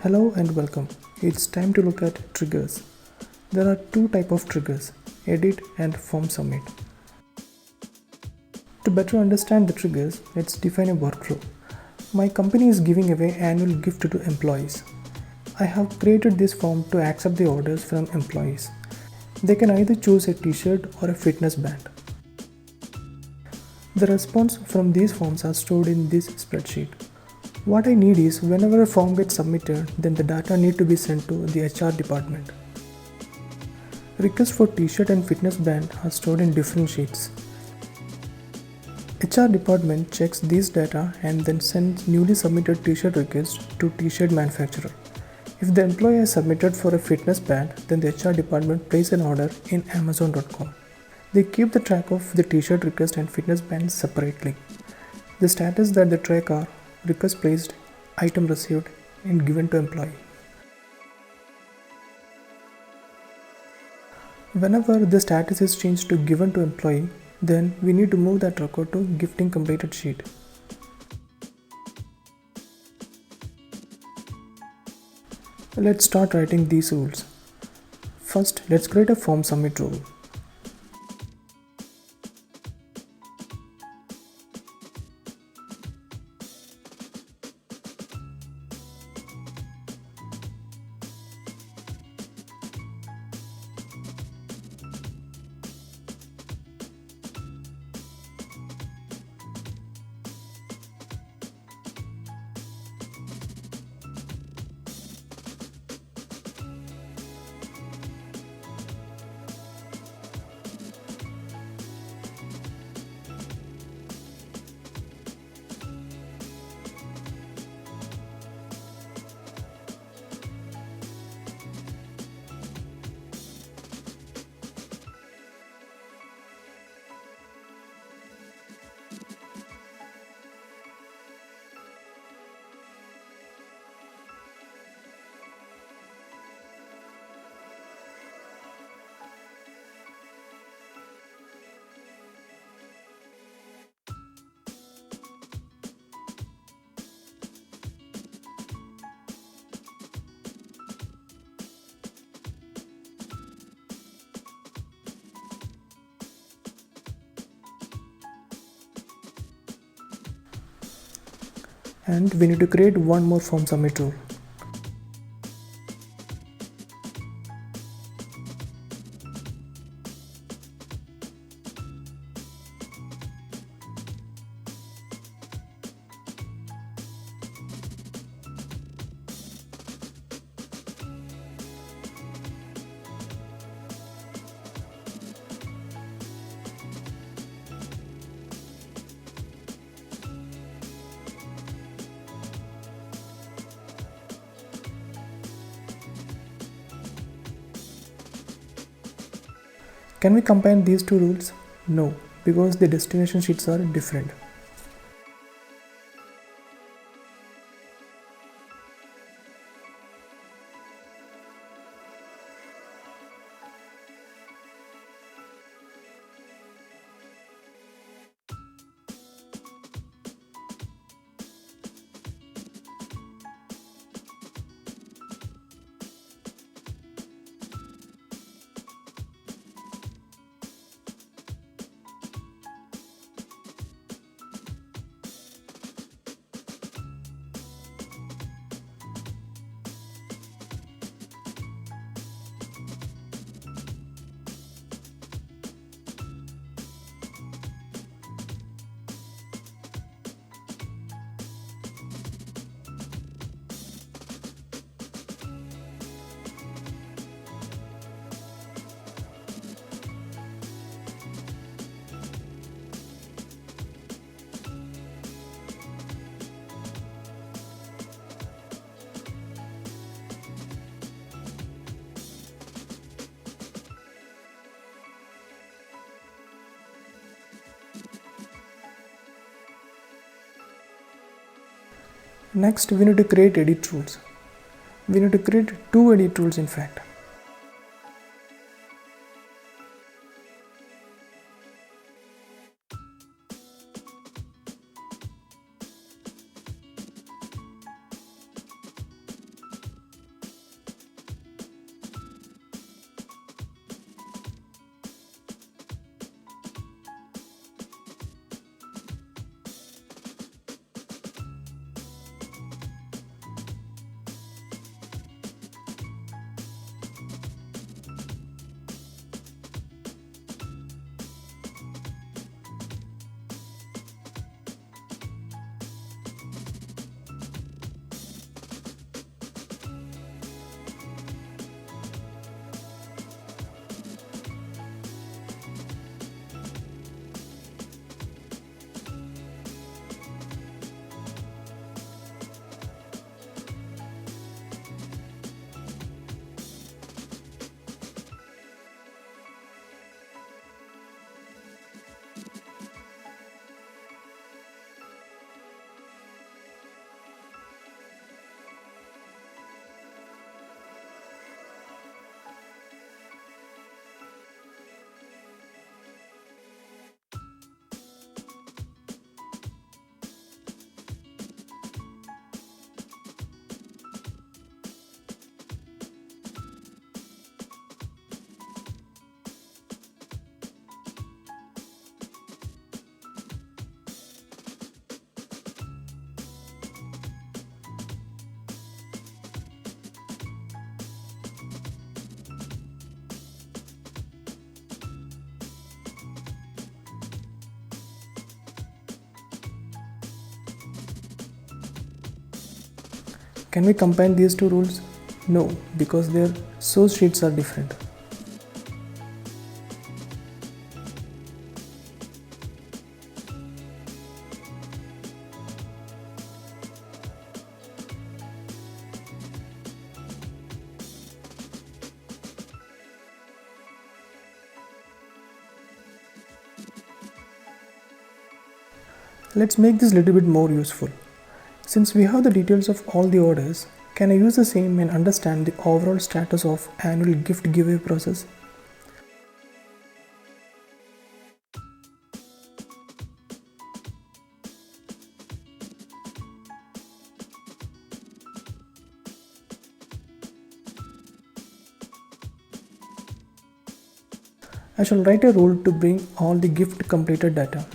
Hello and welcome. It's time to look at triggers. There are two types of triggers, edit and form submit. To better understand the triggers, let's define a workflow. My company is giving away annual gift to employees. I have created this form to accept the orders from employees. They can either choose a t-shirt or a fitness band. The response from these forms are stored in this spreadsheet. What I need is whenever a form gets submitted, then the data need to be sent to the HR department. Requests for t-shirt and fitness band are stored in different sheets. HR department checks these data and then sends newly submitted t-shirt request to t-shirt manufacturer. If the employee has submitted for a fitness band, then the HR department places an order in Amazon.com. They keep the track of the t-shirt request and fitness bands separately. The status that they track are request placed, item received, and given to employee. Whenever the status is changed to given to employee, then we need to move that record to gifting completed sheet. Let's start writing these rules. First, let's create a form submit rule. And we need to create one more form submit rule. Can we combine these two rules? No, because the destination sheets are different. Next, we need to create edit rules. We need to create two edit rules in fact. Can we combine these two rules? No, because their source sheets are different. Let's make this a little bit more useful. Since we have the details of all the orders, can I use the same and understand the overall status of annual gift giveaway process? I shall write a rule to bring all the gift completed data.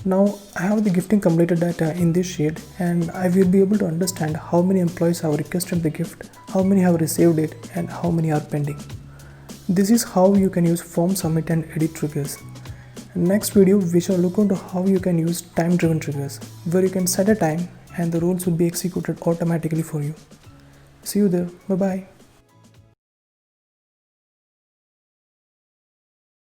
Now I have the gifting completed data in this sheet, and I will be able to understand how many employees have requested the gift, how many have received it, and how many are pending. This is how you can use form submit and edit triggers. Next video we shall look into how you can use time driven triggers, where you can set a time and the rules will be executed automatically for you. See you there. Bye bye.